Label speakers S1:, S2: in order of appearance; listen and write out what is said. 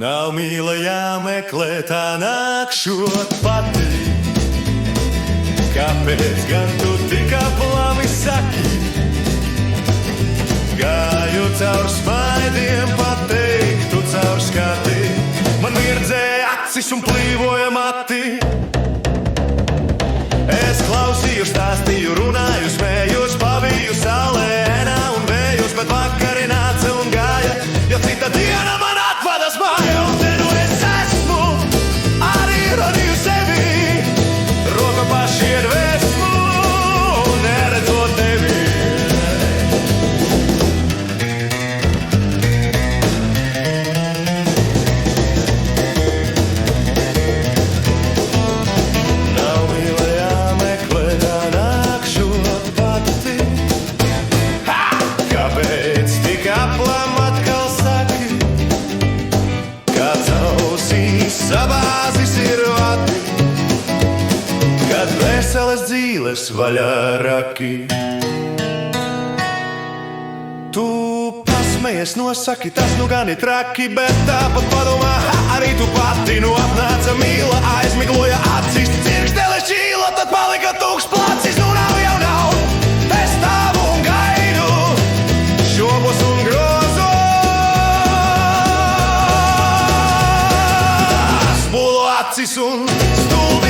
S1: Nav mīla jāmeklē, tā nākšot pati. Kāpēc gan tu tik aplami saki? Gāju caur smaidiem, pateiktu caur skati. Man virdzēja acis un plīvoja mati. Es klausīju, stāstīju, runāju, smējos, pavīju saulē, ēnā un vējos, bet vakari nāca un gāja, jo cita diena man atvadas māja. Un te nu es esmu, arī radīju sevi, roka paši ir vēsmu, neredzot tevi. Sabāzis ir vati, kad veselas dzīles vaļā raki. Tu pasmējies, nosaki, tas nu gan ir traki, bet tāpat padomā, arī tu pati nu apnāca mīla, aizmigloja acis, cirkstele šķīla, tad palika tukšs placis, nu nav jau nav, te stāvu un gaidu, šobos un grozos. Acis un stulbi